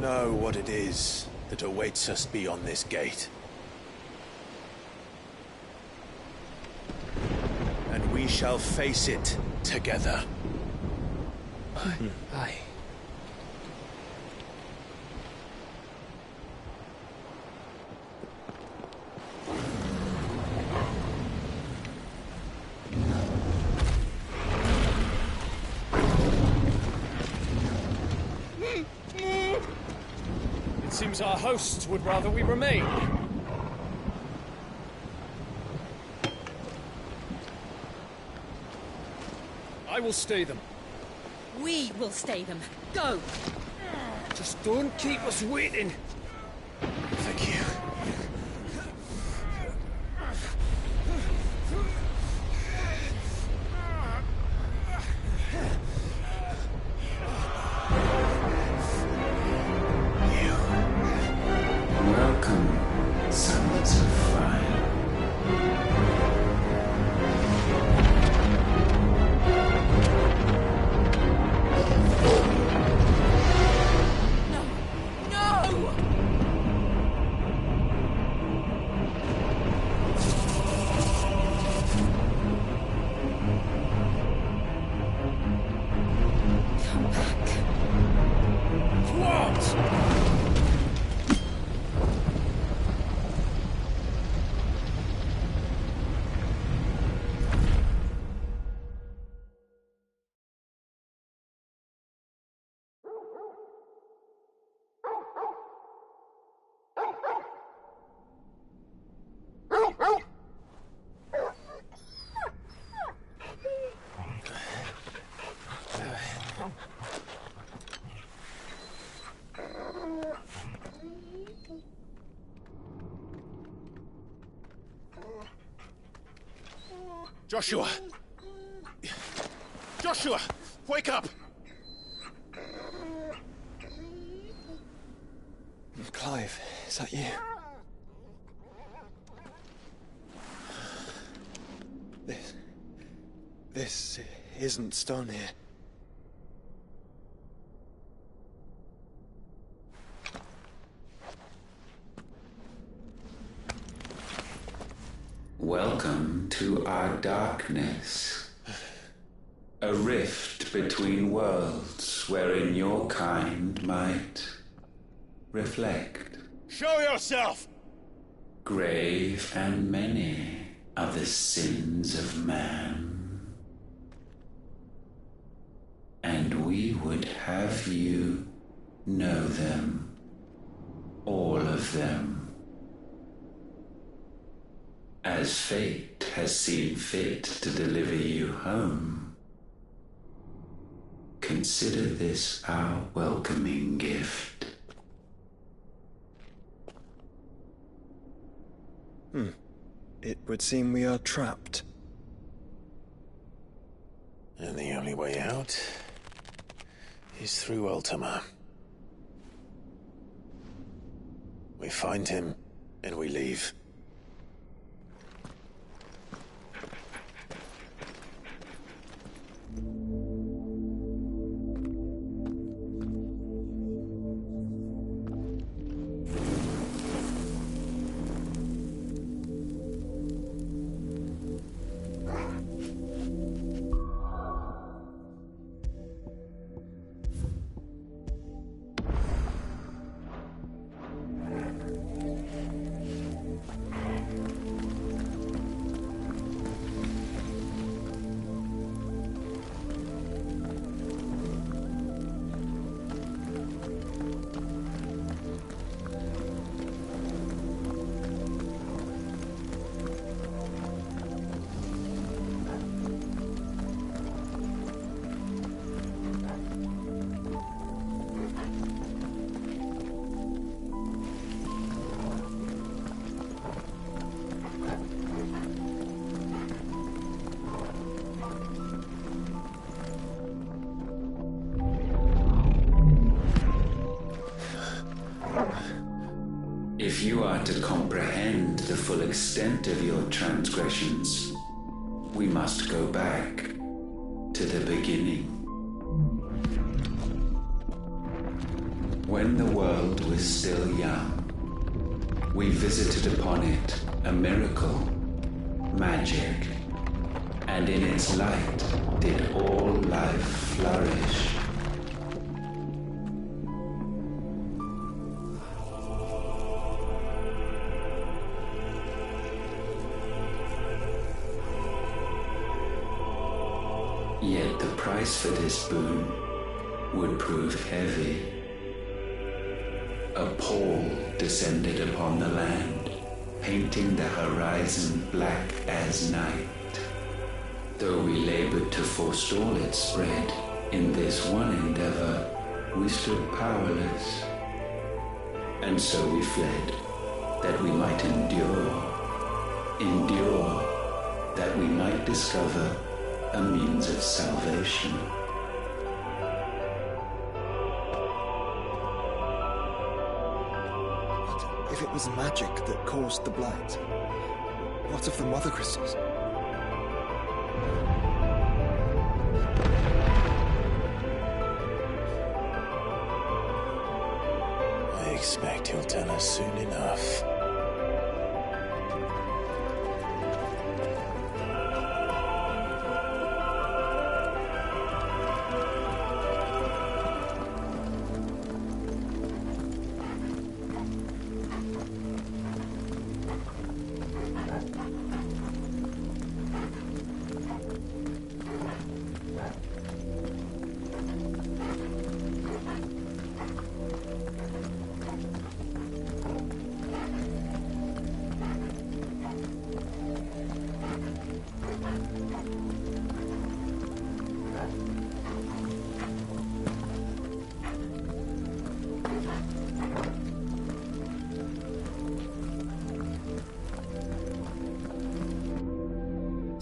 know what it is that awaits us beyond this gate. And we shall face it together. Aye. It seems our hosts would rather we remain. I will stay them. We will stay them. Go! Just don't keep us waiting. Thank you. Welcome, sons of fire. No! Come back. What? Joshua! Joshua! Wake up! Clive, is that you? This isn't stone here. Welcome to our darkness. A rift between worlds wherein your kind might reflect. Show yourself! Grave and many are the sins of man. And we would have you know them, all of them. As fate has seen fit to deliver you home, consider this our welcoming gift. It would seem we are trapped. And the only way out is through Ultima. We find him, and we leave. If you are to comprehend the full extent of your transgressions, we must go back to the beginning. When the world was still young, we visited upon it a miracle, magic, and in its light did all life flourish. Yet the price for this boon would prove heavy. A pall descended upon the land, painting the horizon black as night. Though we labored to forestall its spread, in this one endeavor we stood powerless. And so we fled, that we might endure, that we might discover a means of salvation. But if it was magic that caused the blight, what of the mother crystals? I expect he'll tell us soon enough.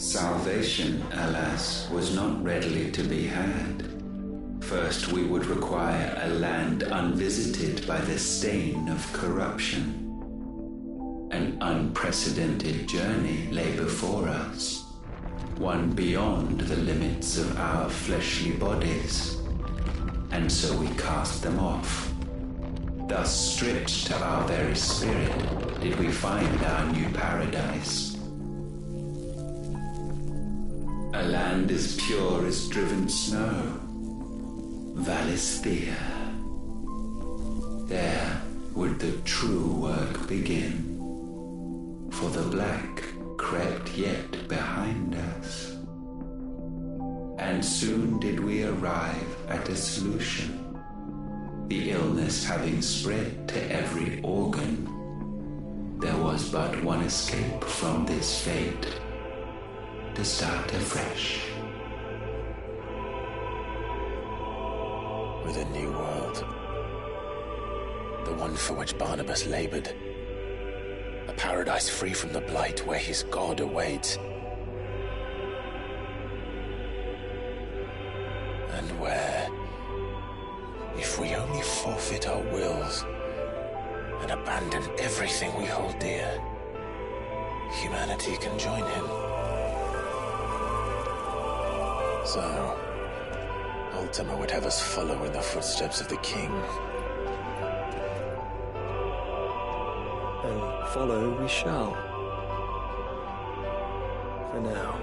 Salvation, alas, was not readily to be had. First, we would require a land unvisited by the stain of corruption. An unprecedented journey lay before us, one beyond the limits of our fleshly bodies, and so we cast them off. Thus, stripped to our very spirit, did we find our new paradise. A land as pure as driven snow, Valisthea. There would the true work begin, for the black crept yet behind us. And soon did we arrive at a solution, the illness having spread to every organ. There was but one escape from this fate, to start afresh. With a new world. The one for which Barnabas labored. A paradise free from the blight where his God awaits. And where, if we only forfeit our wills and abandon everything we hold dear, humanity can join him. So, Ultima would have us follow in the footsteps of the king. And follow we shall. For now.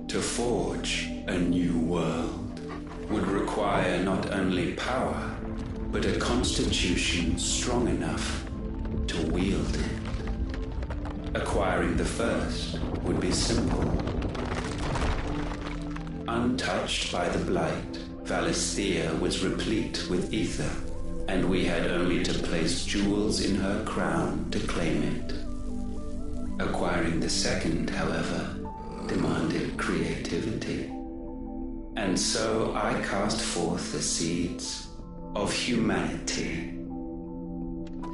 To forge a new world would require not only power, but a constitution strong enough to wield it. Acquiring the first would be simple. Untouched by the blight, Valisthea was replete with ether, and we had only to place jewels in her crown to claim it. Acquiring the second, however, demanded creativity. And so I cast forth the seeds of humanity.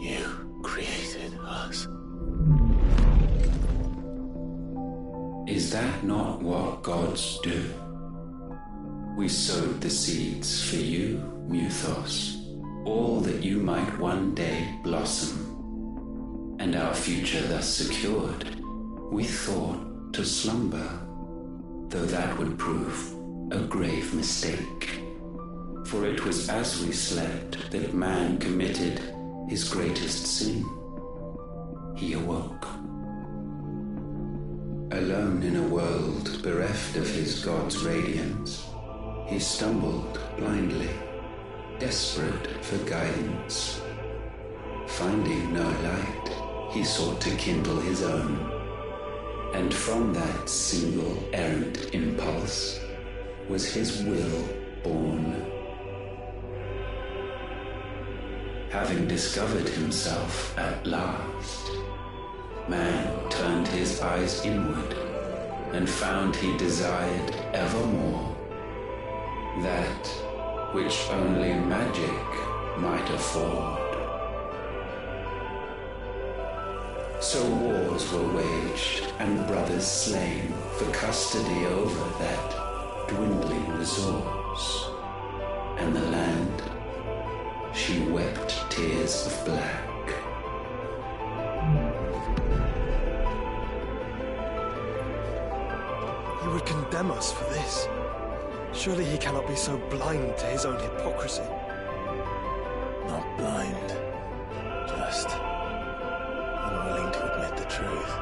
You created us. Is that not what gods do? We sowed the seeds for you, Muthos, all that you might one day blossom. And our future thus secured, we thought to slumber, though that would prove a grave mistake. For it was as we slept that man committed his greatest sin. He awoke. Alone in a world bereft of his God's radiance, he stumbled blindly, desperate for guidance. Finding no light, he sought to kindle his own, and from that single errant impulse was his will born. Having discovered himself at last, man turned his eyes inward and found he desired evermore that which only magic might afford. So wars were waged and brothers slain for custody over that dwindling resource, and the land, she wept tears of black. He would condemn us for this. Surely he cannot be so blind to his own hypocrisy. Not blind, just unwilling to admit the truth.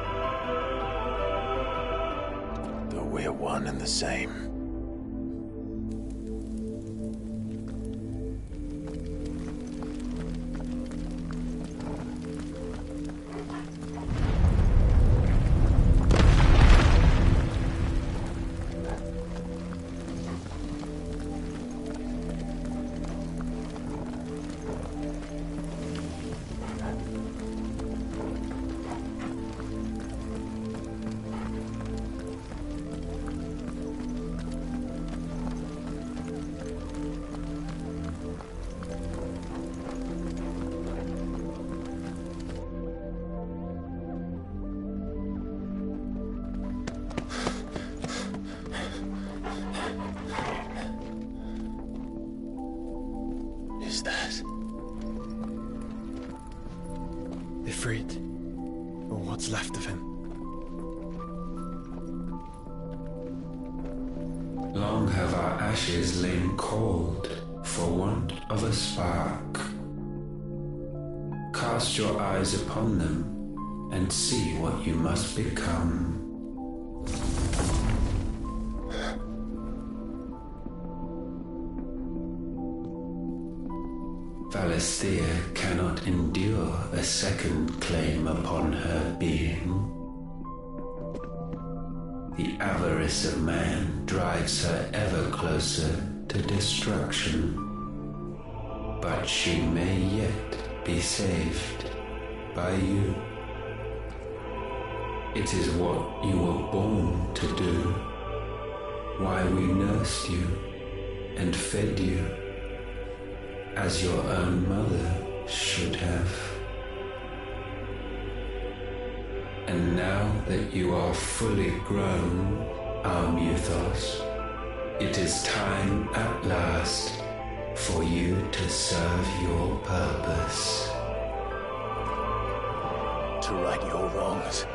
Though we're one and the same. Ifrit, or what's left of him. Long have our ashes lain cold for want of a spark. Cast your eyes upon them and see what you must become. Valisthea cannot endure a second claim upon her being. The avarice of man drives her ever closer to destruction, but she may yet be saved by you. It is what you were born to do, why we nursed you and fed you, as your own mother should have. And now that you are fully grown, our Muthos, it is time at last for you to serve your purpose. To right your wrongs.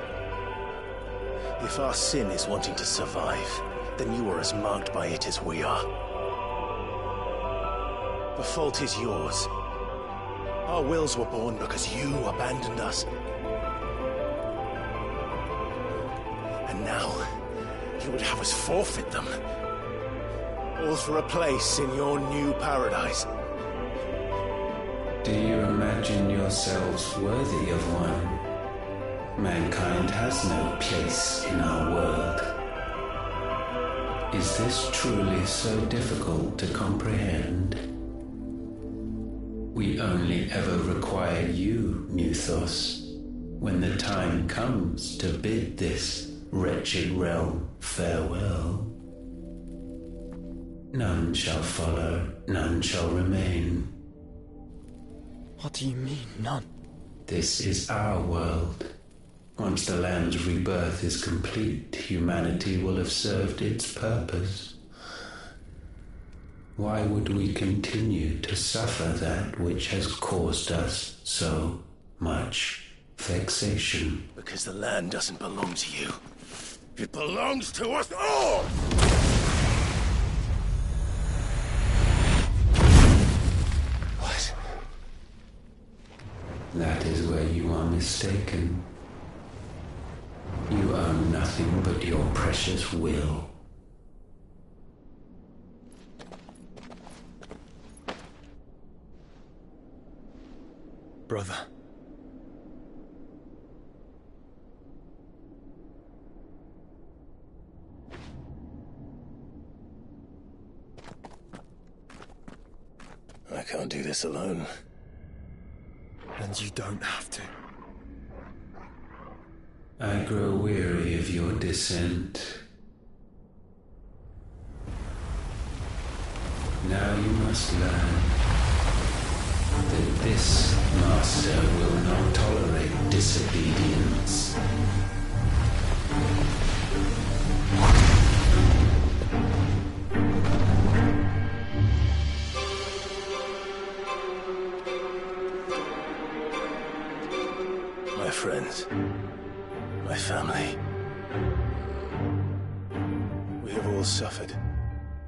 If our sin is wanting to survive, then you are as marked by it as we are. The fault is yours. Our wills were born because you abandoned us. And now, you would have us forfeit them. All for a place in your new paradise. Do you imagine yourselves worthy of one? Mankind has no place in our world. Is this truly so difficult to comprehend? We only ever require you, Muthos, when the time comes to bid this wretched realm farewell. None shall follow, none shall remain. What do you mean, none? This is our world. Once the land's rebirth is complete, humanity will have served its purpose. Why would we continue to suffer that which has caused us so much vexation? Because the land doesn't belong to you. It belongs to us all! What? That is where you are mistaken. You own nothing but your precious will. Brother. I can't do this alone. And you don't have to. I grow weary of your dissent. Now you must learn that this master will not tolerate disobedience. My friends, my family. We have all suffered,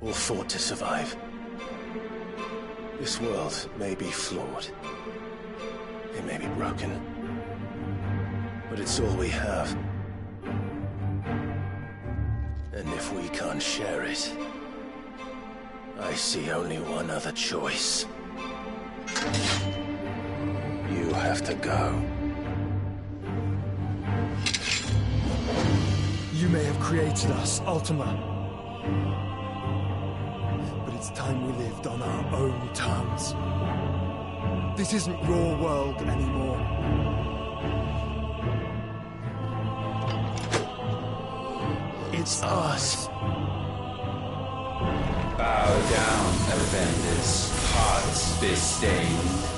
all fought to survive. This world may be flawed. It may be broken. But it's all we have. And if we can't share it, I see only one other choice. You have to go. You may have created us, Ultima. But it's time we lived on our own terms. This isn't your world anymore. It's ours. Bow down, offenders, hearts disdained.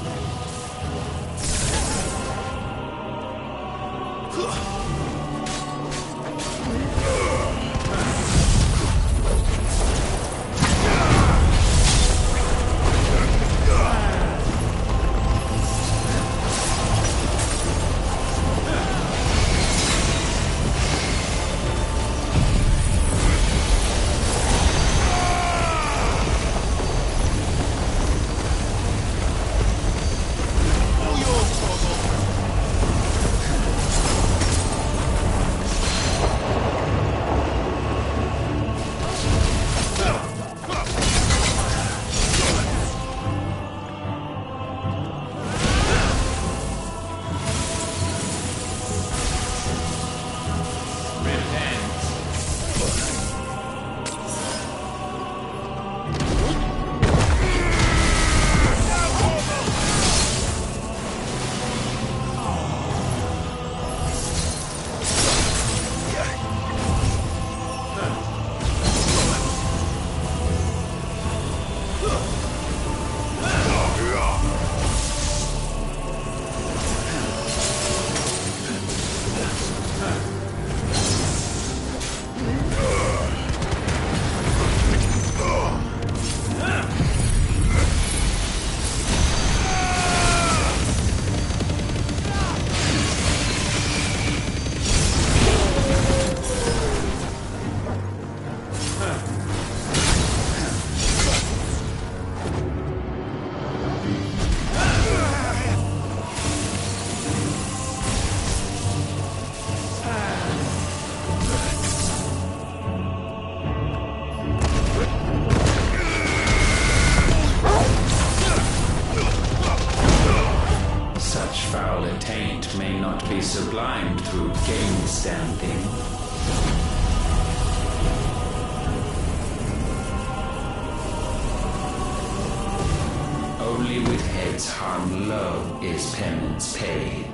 its harm low is penance paid.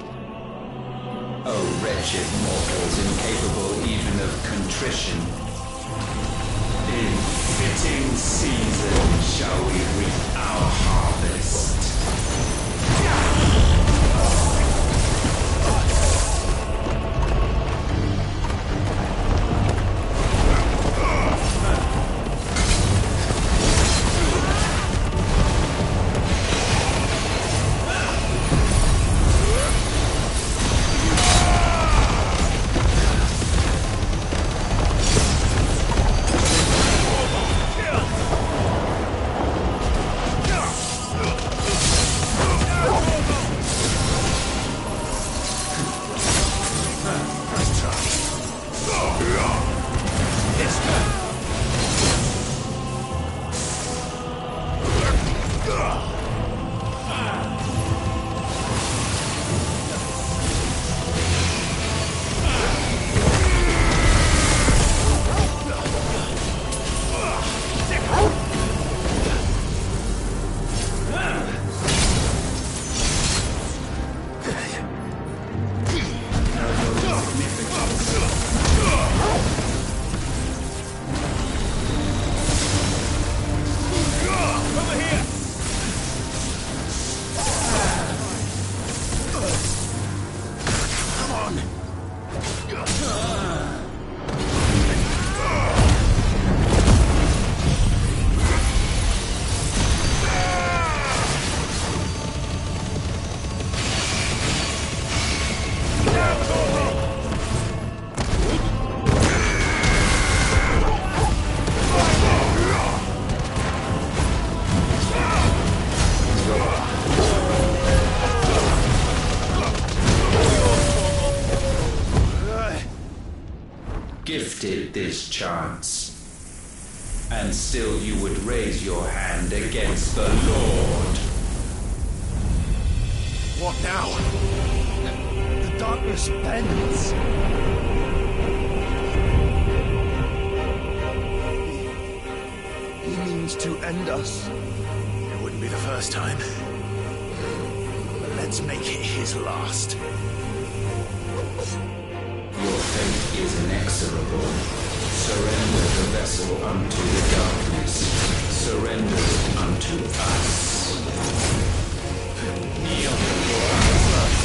O wretched mortals incapable even of contrition, in fitting season shall we reap our harvest. Gifted this chance, and still you would raise your hand against the Lord. What now? The darkness bends. He means to end us. It wouldn't be the first time. But let's make it his last. Your fate is inexorable. Surrender the vessel unto the darkness. Surrender it unto us. Kneel before us.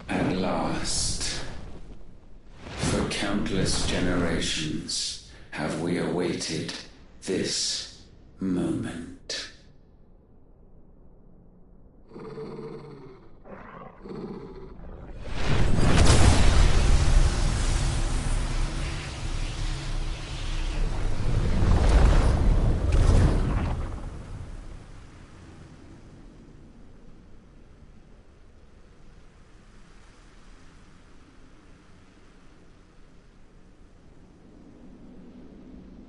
At last, for countless generations, have we awaited this moment.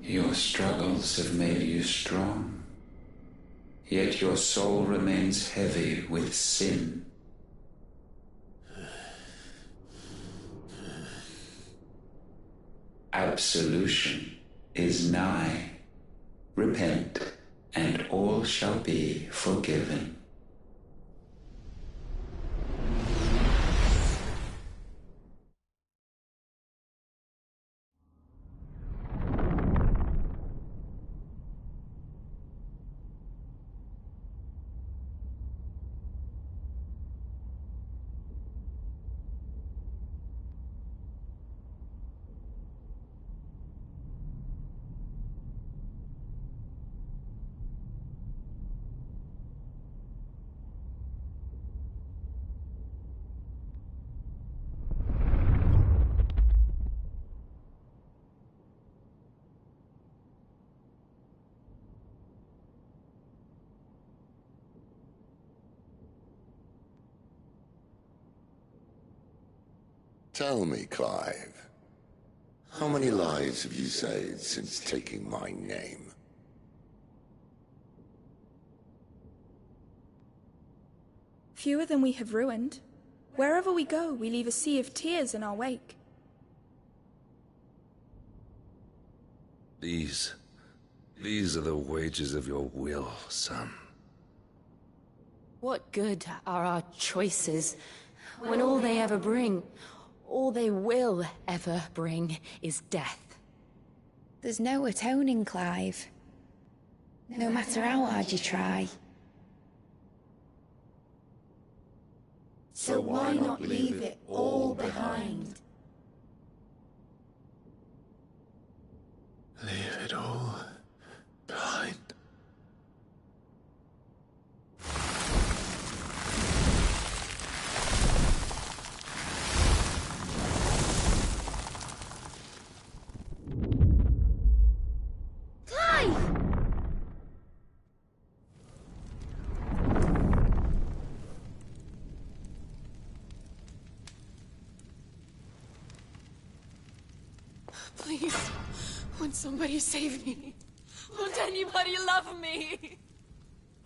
Your struggles have made you strong, yet your soul remains heavy with sin. Absolution is nigh. Repent, and all shall be forgiven. Tell me, Clive, how many lives have you saved since taking my name? Fewer than we have ruined. Wherever we go, we leave a sea of tears in our wake. These are the wages of your will, son. What good are our choices when all they ever bring, all they will ever bring, is death? There's no atoning, Clive. No matter how hard you try. So why not leave it all behind? Leave it all behind. Please, won't somebody save me? Won't anybody love me?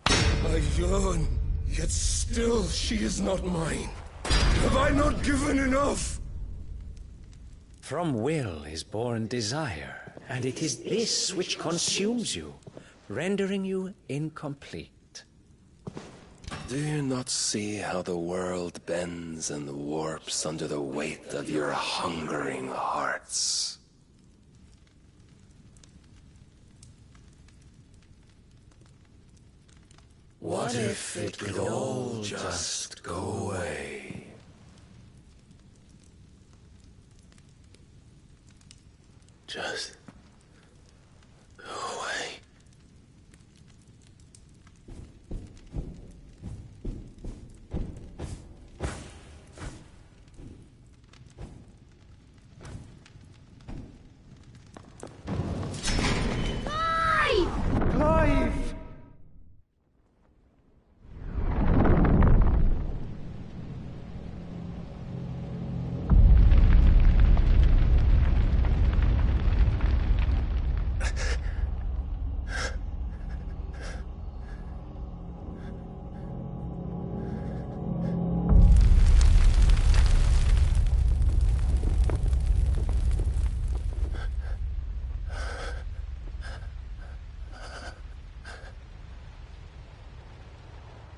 I yearn, yet still she is not mine. Have I not given enough? From will is born desire, and it is this which consumes you, rendering you incomplete. Do you not see how the world bends and warps under the weight of your hungering hearts? What if it could all just go away? Just go away. Clive!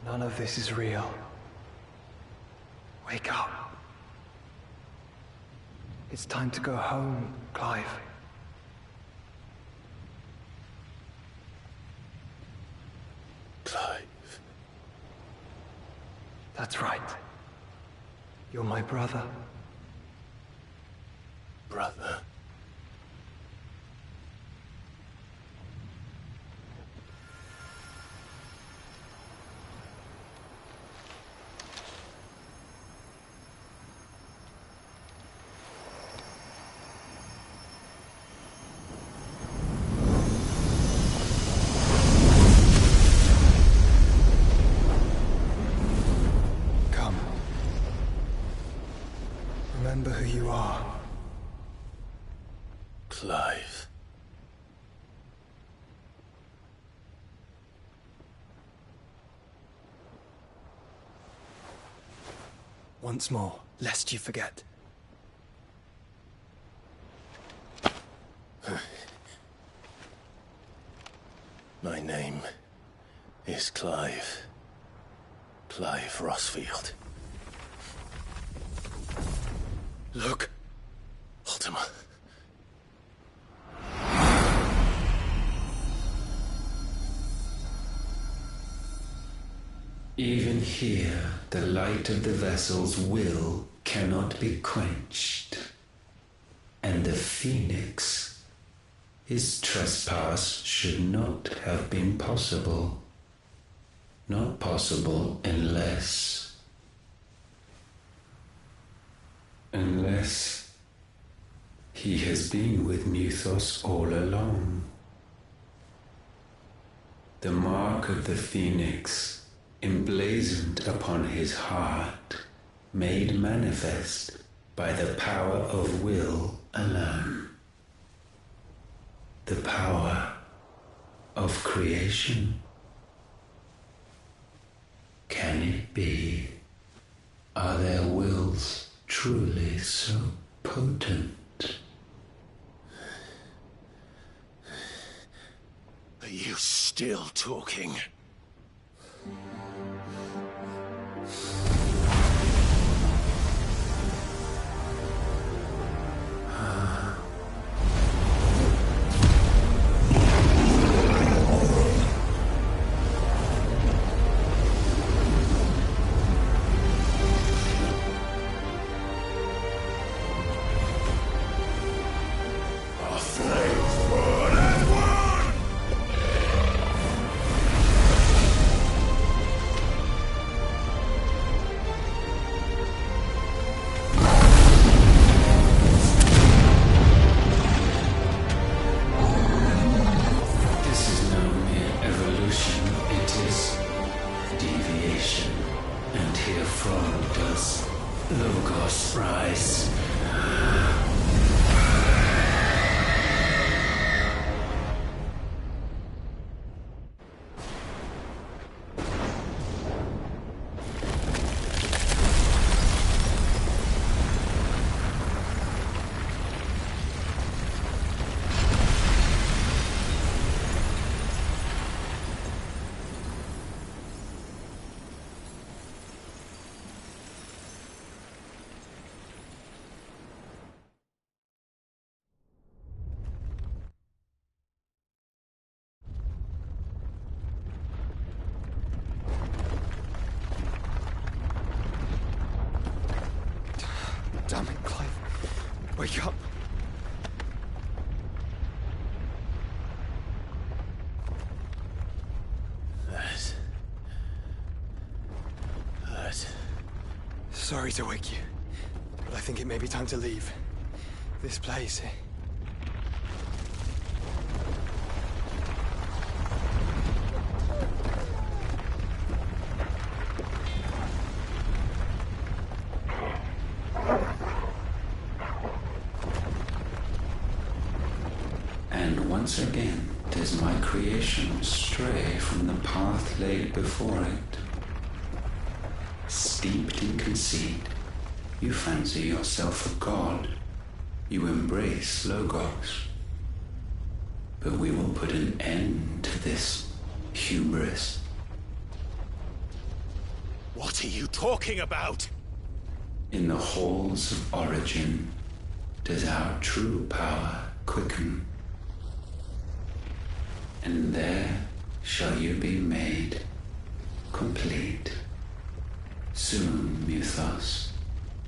None of this is real. Wake up. It's time to go home, Clive. Clive. That's right. You're my brother. Brother. once more, lest you forget. My name is Clive. Clive Rossfield. Look. Ultima. Even here, the light of the vessel's will cannot be quenched. And the Phoenix, his trespass should not have been possible. Not possible unless he has been with Mythos all along. The mark of the Phoenix, emblazoned upon his heart, made manifest by the power of will alone. The power of creation. Can it be? Are their wills truly so potent? Are you still talking? Damn it, Clive. Wake up. That. Sorry to wake you, but I think it may be time to leave. This place. Once again does my creation stray from the path laid before it. Steeped in conceit, you fancy yourself a god. You embrace Logos. But we will put an end to this hubris. What are you talking about? In the halls of origin does our true power quicken. And there shall you be made complete. Soon, Mythos,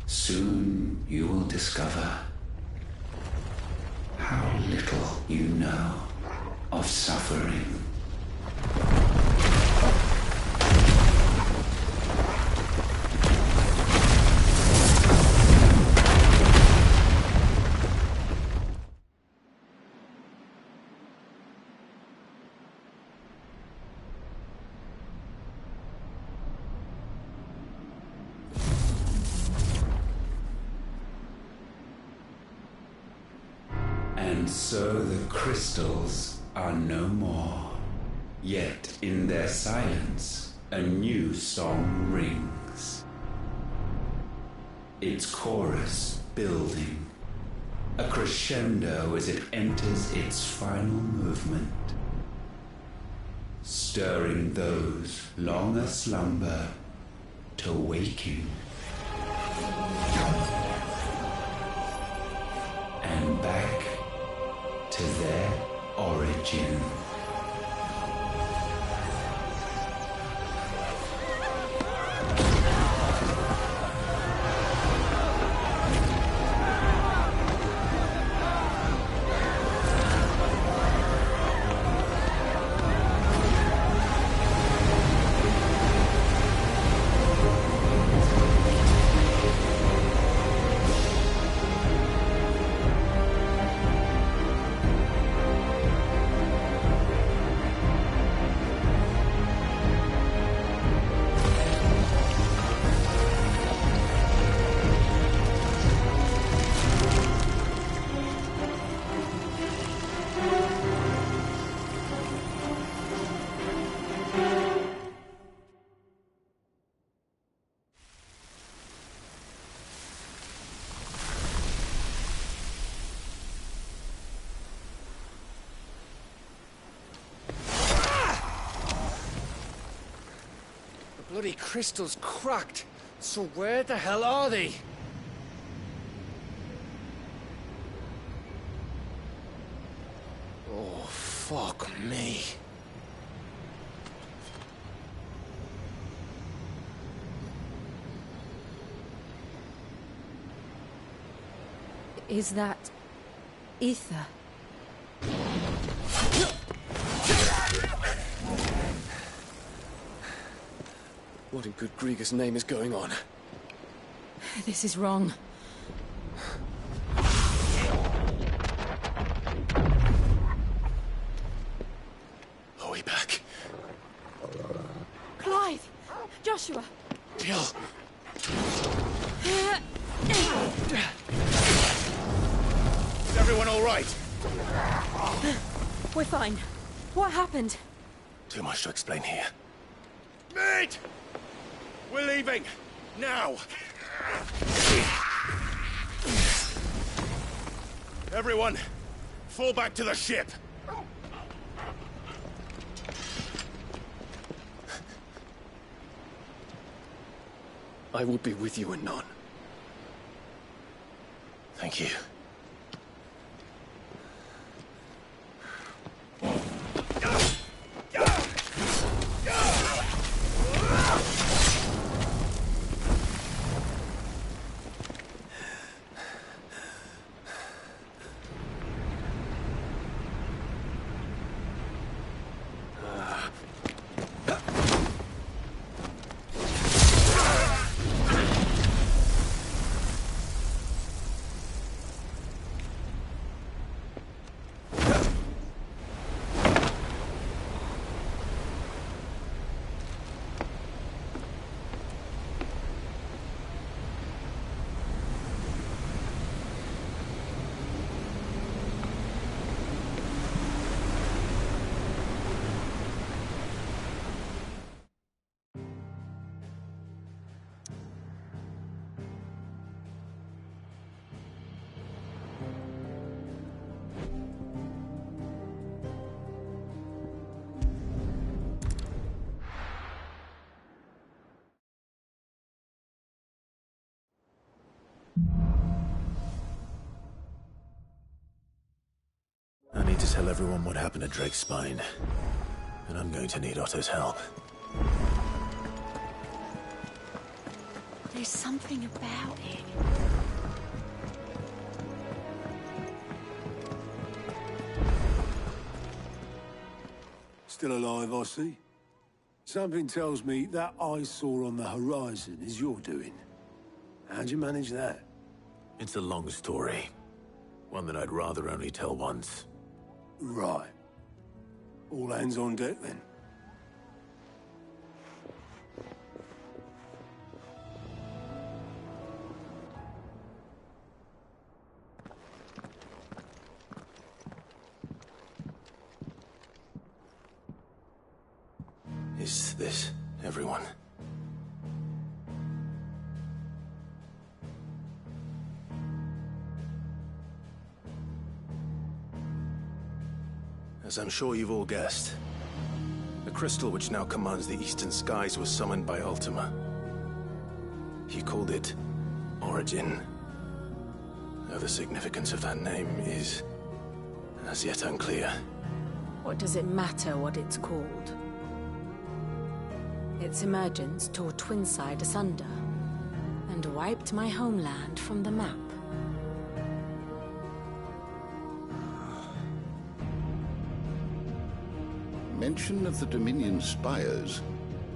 soon you will discover how little you know of suffering. And so the crystals are no more. Yet in their silence, a new song rings. its chorus building, a crescendo as it enters its final movement, stirring those long aslumber to waking, and back to their origin. Bloody crystal's cracked. So where the hell are they? Oh, fuck me. Is that ether? What in good Grieger's name is going on? This is wrong. Are we back? Clive! Joshua! Jill! Is everyone all right? We're fine. What happened? Too much to explain here. Mate! We're leaving! Now! Everyone, fall back to the ship! I will be with you anon. Thank you. I need to tell everyone what happened to Drake's spine. And I'm going to need Otto's help. There's something about it. Still alive, I see. Something tells me that eyesore on the horizon is your doing. How'd you manage that? It's a long story. One that I'd rather only tell once. Right. All hands on deck, then. Is this everyone? As I'm sure you've all guessed, the crystal which now commands the eastern skies was summoned by Ultima. He called it Origin. Though the significance of that name is as yet unclear. What does it matter what it's called? Its emergence tore Twinside asunder and wiped my homeland from the map. Mention of the Dominion spires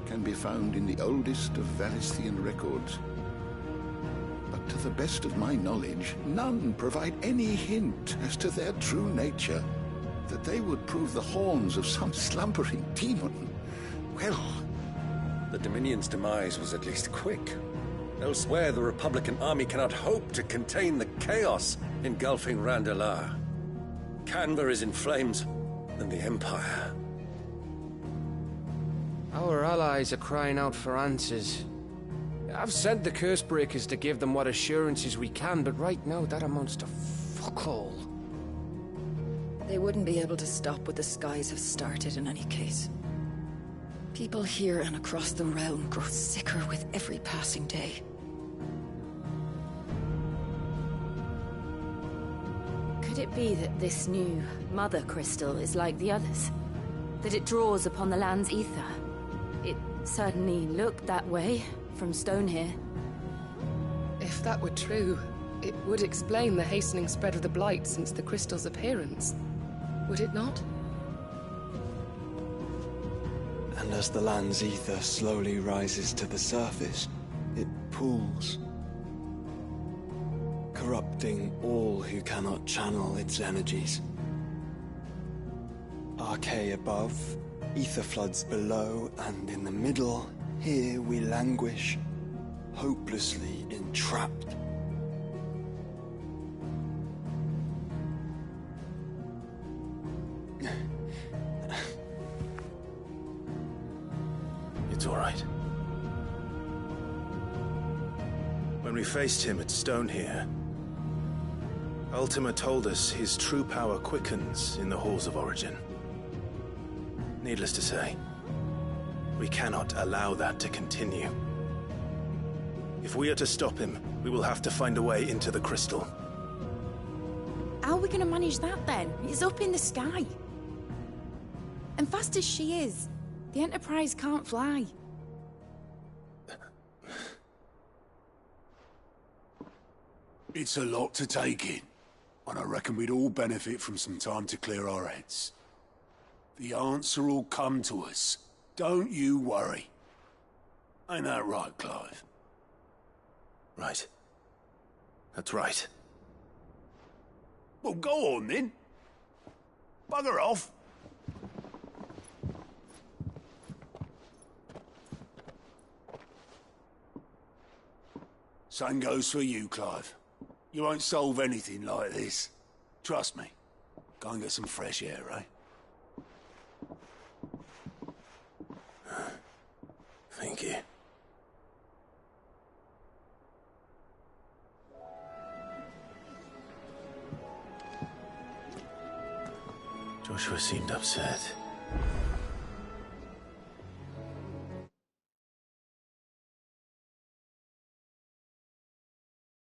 can be found in the oldest of Valisthian records. But to the best of my knowledge, none provide any hint as to their true nature. That they would prove the horns of some slumbering demon. Well... The Dominion's demise was at least quick. Elsewhere, the Republican army cannot hope to contain the chaos engulfing Randalar. Canva is in flames, and the Empire. Our allies are crying out for answers. I've sent the Cursebreakers to give them what assurances we can, but right now that amounts to fuck all. They wouldn't be able to stop what the skies have started in any case. People here and across the realm grow sicker with every passing day. Could it be that this new Mother Crystal is like the others? That it draws upon the land's ether? It certainly looked that way from stone here. If that were true, it would explain the hastening spread of the Blight since the crystal's appearance. Would it not? And as the land's ether slowly rises to the surface, it pools, corrupting all who cannot channel its energies. Archay above, ether floods below, and in the middle, here we languish, hopelessly entrapped. It's all right. When we faced him at Stone here, Ultima told us his true power quickens in the halls of Origin. Needless to say, we cannot allow that to continue. If we are to stop him, we will have to find a way into the crystal. How are we going to manage that then? It's up in the sky. And fast as she is, the Enterprise can't fly. It's a lot to take in, and I reckon we'd all benefit from some time to clear our heads. The answer will come to us. Don't you worry. Ain't that right, Clive? Right. That's right. Well, go on then. Bugger off. Same goes for you, Clive. You won't solve anything like this. Trust me. Go and get some fresh air, eh? Thank you. Joshua seemed upset.